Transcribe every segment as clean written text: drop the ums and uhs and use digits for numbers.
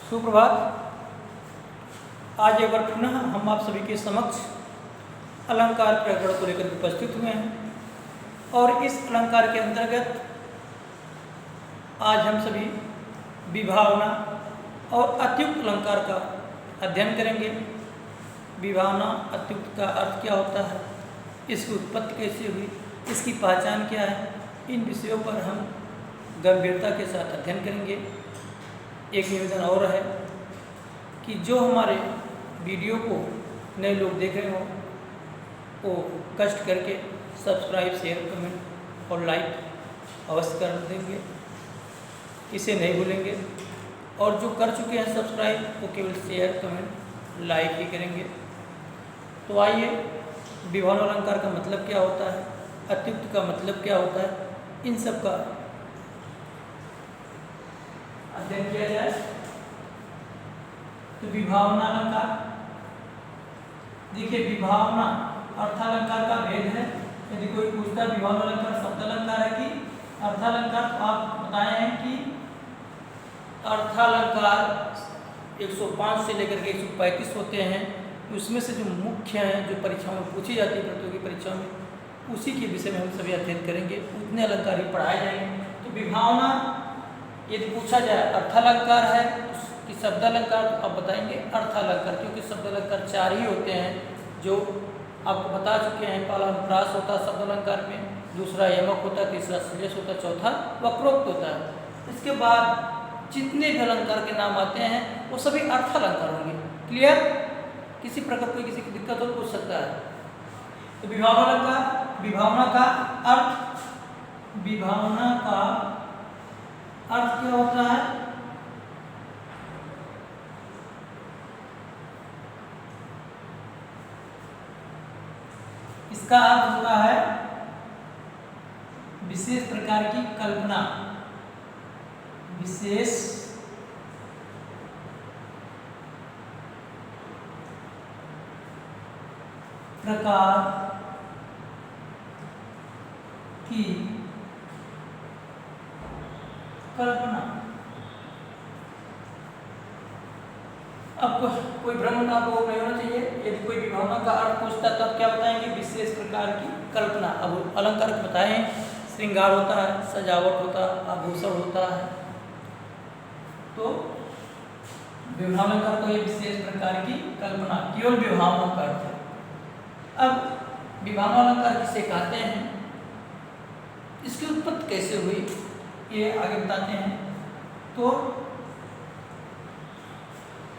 सुप्रभात। आज एक बार पुनः हम आप सभी के समक्ष अलंकार प्रकरण को लेकर उपस्थित हुए हैं और इस अलंकार के अंतर्गत आज हम सभी विभावना और अत्युक्त अलंकार का अध्ययन करेंगे। विभावना अत्युक्त का अर्थ क्या होता है, इसकी उत्पत्ति कैसे हुई, इसकी पहचान क्या है, इन विषयों पर हम गंभीरता के साथ अध्ययन करेंगे। एक निवेदन और है कि जो हमारे वीडियो को नए लोग देख रहे हों वो कष्ट करके सब्सक्राइब, शेयर, कमेंट और लाइक अवश्य कर देंगे, इसे नहीं भूलेंगे। और जो कर चुके हैं सब्सक्राइब वो केवल शेयर, कमेंट, लाइक ही करेंगे। तो आइए, विभावना अलंकार का मतलब क्या होता है, अत्युक्त का मतलब क्या होता है, इन सब का अध्ययन किया जाए। तो विभावना अलंकार, देखिए विभावना अर्थालंकार का भेद है। यदि कोई पूछता है विभावना अलंकार शब्द अलंकार है कि अर्थालंकार, तो आप बताए हैं कि अर्थालंकार 105 से लेकर के 135 होते हैं। उसमें से जो मुख्य हैं, जो परीक्षाओं में पूछी जाती है, प्रतियोगी परीक्षाओं में, उसी के विषय में हम सभी अध्ययन करेंगे। उतने अलंकार ही पढ़ाए जाएंगे। तो विभावना यदि पूछा जाए अर्थालंकार है कि शब्द अलंकार, तो आप बताएंगे अर्थालंकार, क्योंकि शब्द अलंकार 4 ही होते हैं जो आपको बता चुके हैं। पहला अनुप्रास होता है शब्द अलंकार में, दूसरा यमक होता है, तीसरा श्लेष होता है, चौथा वक्रोक्त होता है। इसके बाद जितने भी अलंकार के नाम आते हैं वो सभी अर्थालंकार होंगे। क्लियर? किसी प्रकार कोई किसी की दिक्कत हो तो पूछ सकता है। तो विभावना अलंकार, विभावना का अर्थ, विभावना का अर्थ क्या होता है? इसका अर्थ होता है विशेष प्रकार की कल्पना, विशेष प्रकार की कल्पना। अब कोई भ्रम आपको नहीं होना चाहिए। यदि कोई विभावना का अर्थ पूछता तब क्या बताएंगे? विशेष प्रकार की कल्पना। अब अलंकार बताएं, श्रृंगार होता है, सजावट होता है, आभूषण होता है। तो विभावना का ये विशेष प्रकार की कल्पना, केवल विभावना का अर्थ है। अब विभावना अलंकार किसे कहते हैं, इसकी उत्पत्ति कैसे हुई, ये आगे बताते हैं। तो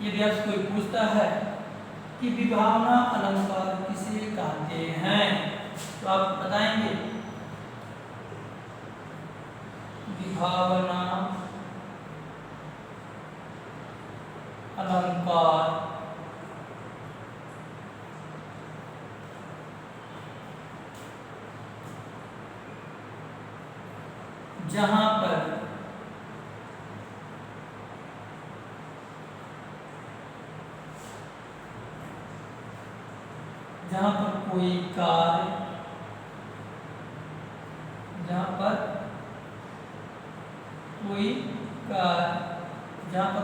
यदि आपसे कोई पूछता है कि विभावना अलंकार किसे कहते हैं, तो आप बताएंगे विभावना अलंकार जहां पर कोई कार्य, जहां पर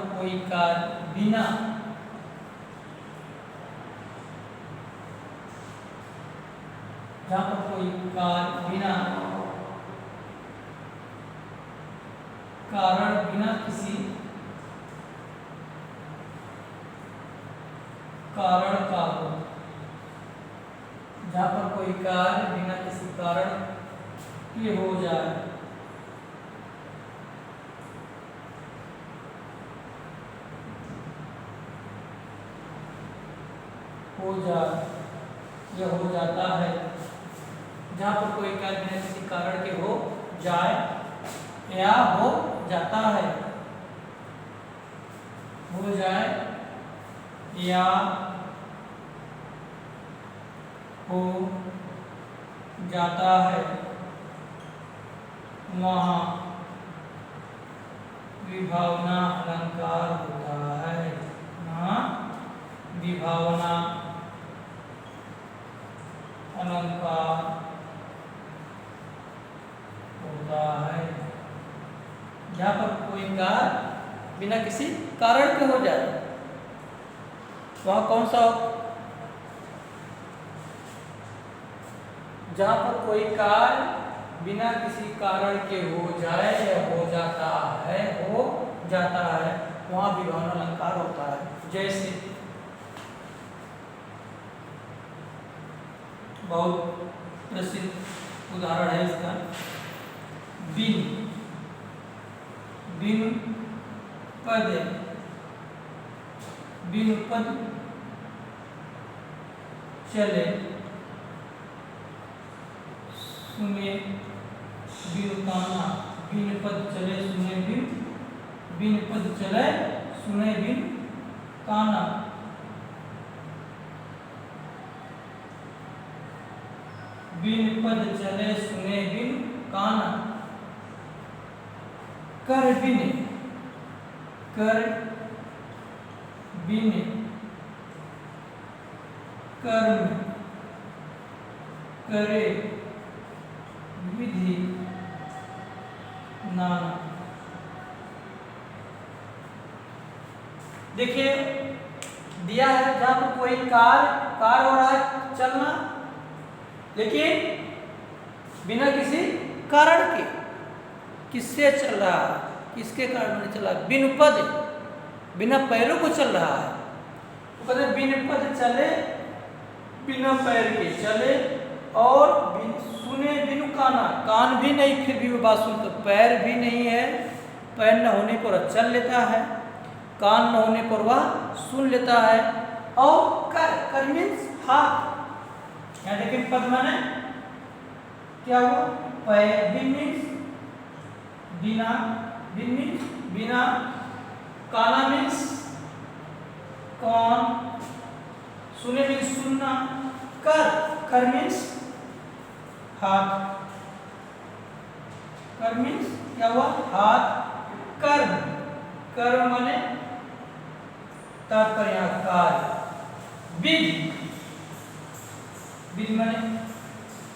कोई कार्य बिना कारण, बिना किसी कारण का हो, जहां पर कोई कार्य बिना किसी कारण के हो जाए, यह हो जाता है। जहां पर कोई कार्य बिना किसी कारण के हो जाए या हो जाता है, हो जाए या हो जाता है, वहाँ विभावना अलंकार होता है। वहाँ विभावना अलंकार होता है। जहाँ पर कोई कार्य बिना किसी कारण के हो जाए, वहाँ कौन सा हो? जहाँ पर कोई कार्य बिना किसी कारण के हो जाए या हो जाता है, वहाँ विभावना अलंकार होता है। जैसे बहुत प्रसिद्ध उदाहरण है इसका, बिन पद, बिन पद चले सुने बिन काना, बिन पद चले सुने बिन पद चले सुने बिन काना। बिन पद चले सुने बिन काना। कर बिन कर्म करे विधि नाना। देखिए दिया है जहां पर कोई कार हो रहा है चलना, लेकिन बिना किसी कारण के, किससे चल रहा है, किसके कारण नहीं चल रहा है? बिन पद, बिना पैरों को चल रहा है। तो कहते हैं बिन पद चले, बिना पैर के चले, और सुने बिनु काना, कान भी नहीं फिर भी वो बात सुनते, पैर भी नहीं है, पैर न होने पर चल लेता है, कान न होने पर वह सुन लेता है, और कर मीन्स हाथ। यहाँ देखिए पद माने क्या हुआ? पैर, बिन मीन्स बिना, काना मीन्स कान, सुने मीन्स सुनना, कर मीन्स हाथ, कर मीन्स क्या हुआ? हाथ। कर्म माने तात्पर्य कार्य। विधि माने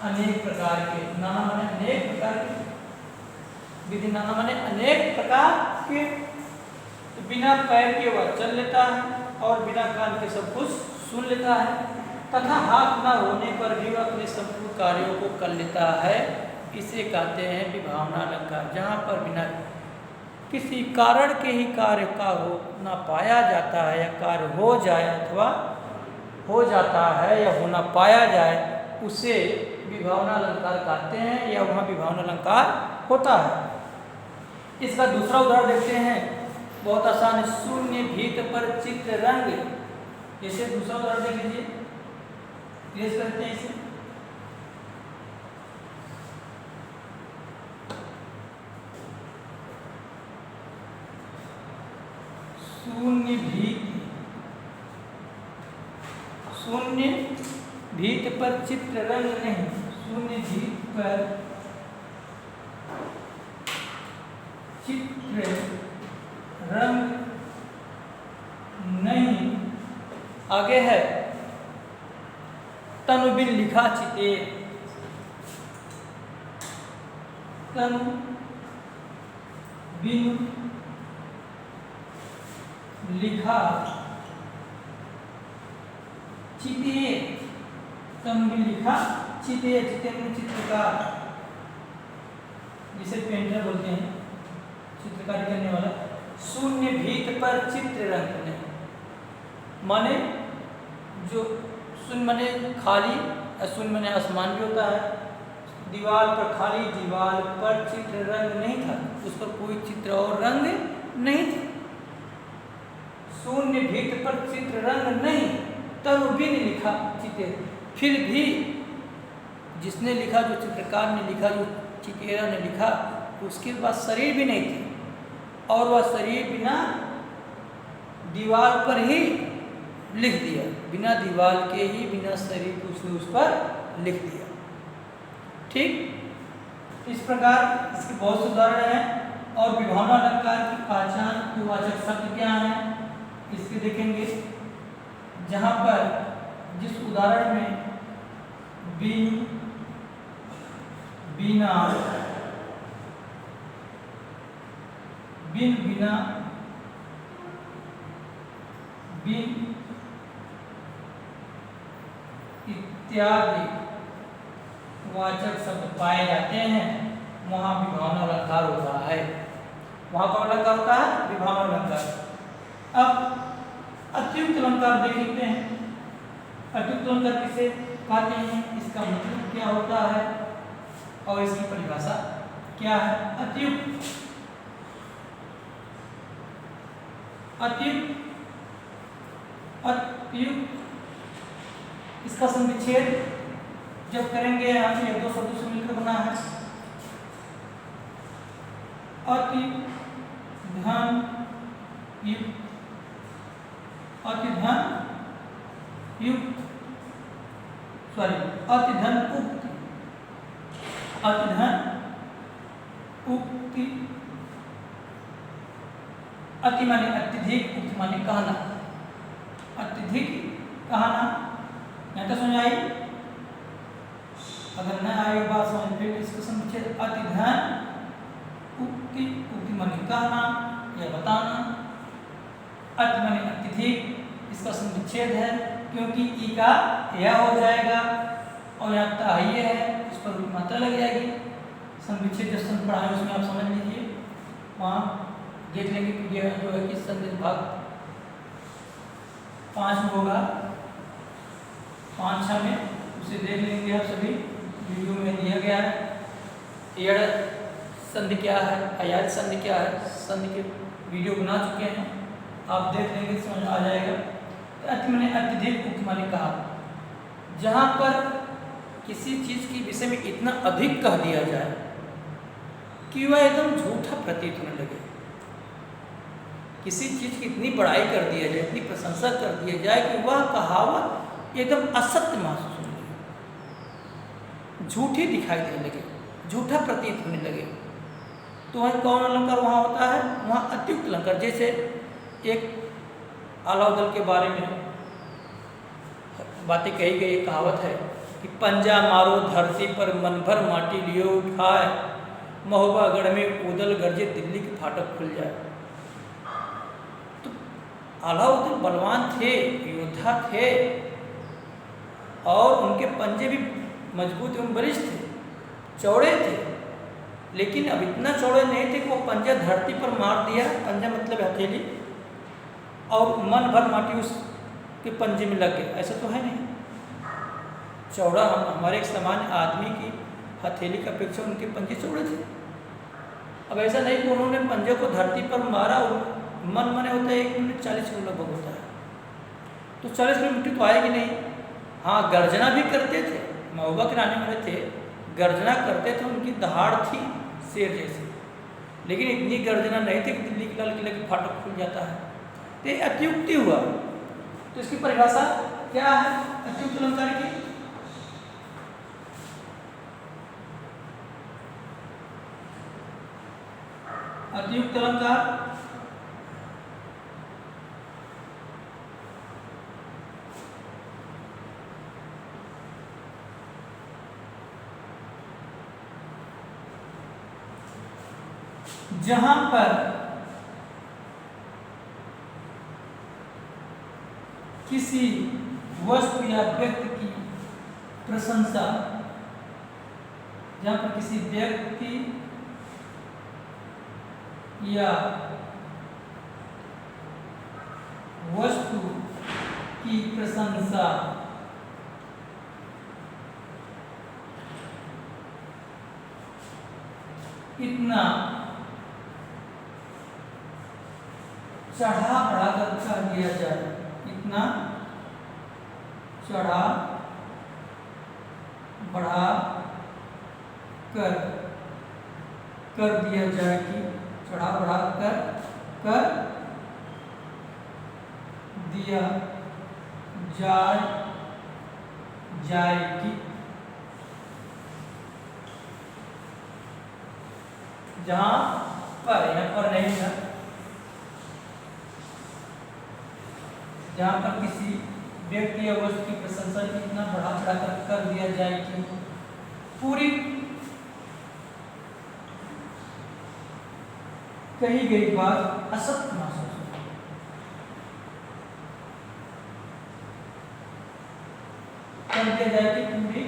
अनेक प्रकार के, नाना माने अनेक प्रकार के, विधि नाना माने अनेक प्रकार के। तो बिना पैर के वह चल लेता है और बिना कान के सब कुछ सुन लेता है, तथा हाथ न होने पर भी वह अपने संपूर्ण कार्यों को कर लेता है। इसे कहते हैं विभावना अलंकार, जहाँ पर बिना किसी कारण के ही कार्य का होना पाया जाता है, या कार्य हो जाए अथवा हो जाता है या होना पाया जाए, उसे विभावना अलंकार कहते हैं, या वहाँ विभावना अलंकार होता है। इसका दूसरा उदाहरण देखते हैं, बहुत आसान है। शून्य भीत पर चित्र रंग, जैसे दूसरा उदाहरण देख लीजिए, ट्रेस करते हैं इसे। शून्य भीत पर चित्र रंग नहीं, शून्य भीत पर चित्र रंग नहीं। आगे है तनु बिन लिखा चिते, तनु बिन लिखा चिते, तनु बिन लिखा चिते, चिते में चित्रकार, जिसे पेंटर बोलते हैं, चित्रकारी करने वाला। शून्य भीत पर चित्र रंग नहीं, माने जो शून्य माने खाली, शून्य माने आसमान भी होता है, दीवार पर खाली दीवार पर चित्र रंग नहीं था, उस पर कोई चित्र और रंग नहीं था। शून्य भीत पर चित्र रंग नहीं, तनु बिन लिखा चिते, फिर भी जिसने लिखा, जो चित्रकार ने लिखा, जो चितेरा ने लिखा, उसके पास शरीर भी नहीं थी, और वह शरीर बिना दीवार पर ही लिख दिया, बिना दीवार के ही, बिना शरीर के उसने उस पर लिख दिया। ठीक, इस प्रकार इसके बहुत से उदाहरण हैं। और विभावना अलंकार की पहचान के वाचक शब्द क्या हैं, इसके देखेंगे। जहाँ पर जिस उदाहरण में बिन, बिना, बिन बिना बिन इत्यादि वाचक शब्द पाए जाते हैं वहां विभावना अलंकार होता है। वहां कौन अलंकार होता है? विभावना अलंकार। अब अतियुक्त अलंकार देख लेते हैं। अतियुक्त अलंकार किसे कहते हैं, इसका मतलब क्या होता है और इसकी परिभाषा क्या है? अतियुक्त अतियुक्त अतियुक्त इसका संविच्छेद जब करेंगे यहाँ पे एक दो शब्दों से मिलकर बना है। अति धन युक्त, अति धन युक्त, सॉरी अति धन उक्ति, अति धन उक्ति, अति माने अत्यधिक, उक्ति माने कहना, अत्यधिक कहना। यहाँ तक समझ आई? अगर न आई बात समझ में इसको समझे। अति धन उक्ति, उक्ति माने कहना या बताना, अति माने अत्यधिक, इसका संविच्छेद है क्योंकि ई का यह हो जाएगा और यहाँ ताहिए है, इस पर मात्रा लग जाएगी। संविच्छेद जो सन पढ़ा है उसमें आप समझ लीजिए, वहाँ देख लेंगे कि यह जो है कि संदेश भाग 5 में होगा, 5-6 में उसे देख लेंगे आप सभी। वीडियो में दिया गया है एड़ संधि क्या है, अयाज संधि क्या है, संधि के वीडियो बना चुके हैं, आप देख लेंगे समझ आ जाएगा। तो अति माने अत्यधिक, उक्ति माने कहा, जहाँ पर किसी चीज के विषय में इतना अधिक कह दिया जाए कि वह एकदम झूठा प्रतीत होने लगे, किसी चीज की इतनी बड़ाई कर दिया जाए, इतनी प्रशंसा कर दिया जाए कि वह कहावत एकदम असत्य महसूस होने लगे, झूठी दिखाई देने लगे, झूठा प्रतीत होने लगे। तो वह कौन अलंकार वहाँ होता है? वहाँ अतियुक्त अलंकार। जैसे एक आलाउदल के बारे में बातें कही गई, कहावत है कि पंजा मारो धरती पर मन भर माटी लियो उठाए, महोबा गढ़ में उदल गरजे दिल्ली के फाटक खुल जाए। तो अलाउद्दीन बलवान थे, योद्धा थे और उनके पंजे भी मजबूत एवं बलिष्ठ थे, चौड़े थे, लेकिन अब इतना चौड़े नहीं थे कि वो पंजा धरती पर मार दिया, पंजा मतलब हथेली, और मन भर माटी उसके पंजे में लग गया, ऐसा तो है नहीं। चौड़ा हमारे एक सामान्य आदमी की हथेली का अपेक्षा उनके पंजे चौड़े थे। अब ऐसा नहीं कि उन्होंने पंजे को धरती पर मारा और मन मने होता है 1 मिनट 40 किलो लगभग होता है, तो 40 किलो मिट्टी तो आएगी नहीं। हाँ, गर्जना भी करते थे, महोबा के रहने वाले थे, गर्जना करते थे, उनकी दहाड़ थी शेर जैसी, लेकिन इतनी गर्जना नहीं थी कि दिल्ली के लाल किले के फाटक खुल जाता है। तो ये अत्युक्ति हुआ। तो इसकी परिभाषा क्या है अत्युक्त अलंकार की? अत्युक्त अलंकार जहां पर किसी वस्तु या व्यक्ति की प्रशंसा, जहां पर किसी व्यक्ति या वस्तु की प्रशंसा इतना चढ़ा बढ़ा कर कर दिया जाए, इतना चढ़ा बढ़ा कर दिया जाए कि चढ़ा बढ़ा कर दिया जाएगी, जहां पर, यहाँ पर नहीं है, जहां पर किसी व्यक्ति या वस्तु की प्रशंसा इतना बढ़ा चढ़ा कर दिया जाए कि पूरी कही गई बात असत्य महसूस हो। कर दिया जाए कि पूरी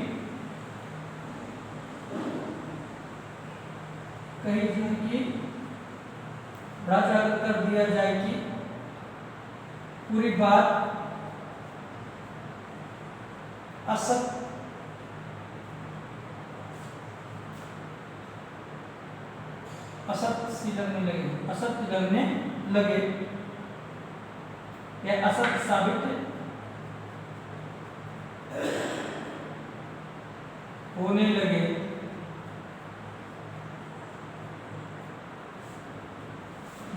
कहीं की बढ़ा चढ़ा कर दिया जाए कि पूरी बात असत सी लगने लगे, असत लगने लगे या असत साबित होने लगे,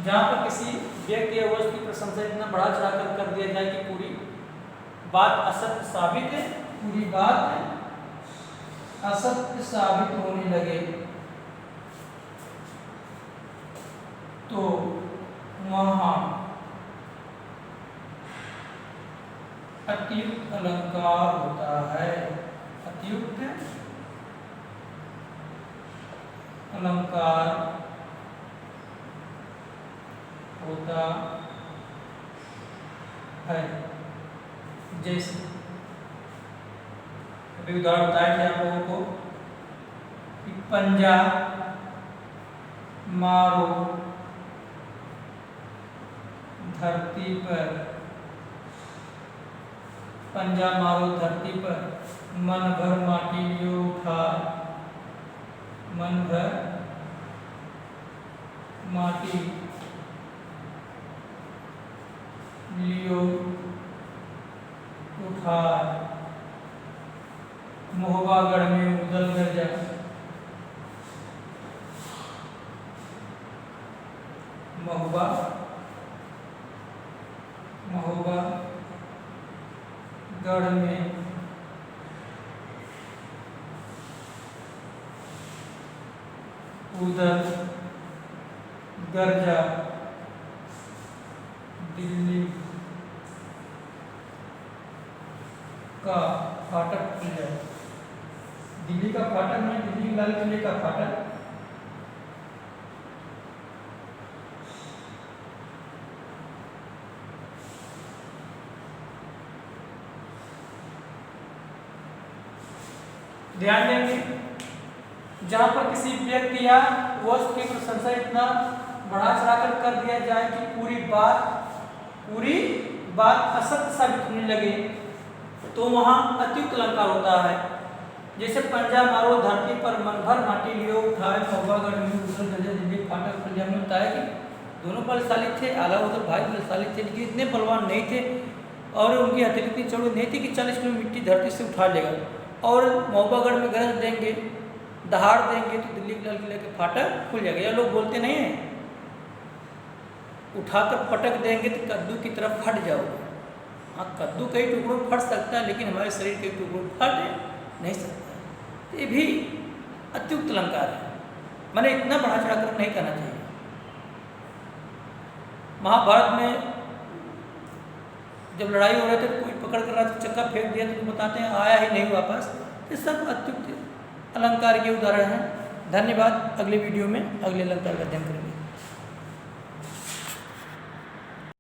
जहां पर किसी व्यक्ति या वस्तु की प्रशंसा इतना बढ़ा चढ़ाकर कर दिया जाए कि पूरी बात असत्य साबित है, पूरी बात असत्य साबित होने लगे, तो वहां अतियुक्त अलंकार होता है। अतियुक्त अलंकार होता है। जैसे अभी उदाहरण बताया थे आप लोगों को कि पंजा मारो धरती पर, पंजा मारो धरती पर, मन भर माटी लियो उठा, मन भर माटी लियो उठा, मोहबागढ़ में उदल गरजा, महुआ महुआ गढ़ में उदल गरजा, दिल्ली का फाटक खुल जाए। दिल्ली का फाटक नहीं, दिल्ली के लाल किले का फाटक। ध्यान देंगे, जहां पर किसी व्यक्ति या वस्तु की प्रशंसा इतना बढ़ा चढ़ाकर कर दिया जाए कि पूरी बात असत्य साबित होने लगे, तो वहां अतियुक्त अलंकार होता है। जैसे पंजा मारो धरती पर, मन भर माटी लियो उठाए, महुआगढ़ में उदल गरजा, दिल्ली फाटक खुल जाए। में बताया कि दोनों बलशाली थे, आला उदल भाई बलशाली थे, लेकिन इतने बलवान नहीं थे और उनकी हथेली इतनी चौड़ी नहीं थी कि 40 किलो मिट्टी धरती से उठा लेगा। और महुआगढ़ में गरज देंगे, दहाड़ देंगे तो दिल्ली के लाल किले के फाटक खुल जाएगा। यह लोग बोलते नहीं हैं, उठाकर पटक देंगे तो कद्दू की तरफ फट जाओगे। हाँ, कद्दू कई टुकड़ों में फट सकता है, लेकिन हमारे शरीर के टुकड़ों में फट नहीं सकता। ये भी अतियुक्त अलंकार है, मैंने इतना बढ़ा चढ़ाकर नहीं करना चाहिए। महाभारत में जब लड़ाई हो रही थी, कोई पकड़ कर रहा था, चक्का फेंक दिया तो बताते हैं आया ही नहीं वापस। ये सब अत्युक्त अलंकार के उदाहरण हैं। धन्यवाद। अगले वीडियो में अगले अलंकार का अध्ययन करेंगे।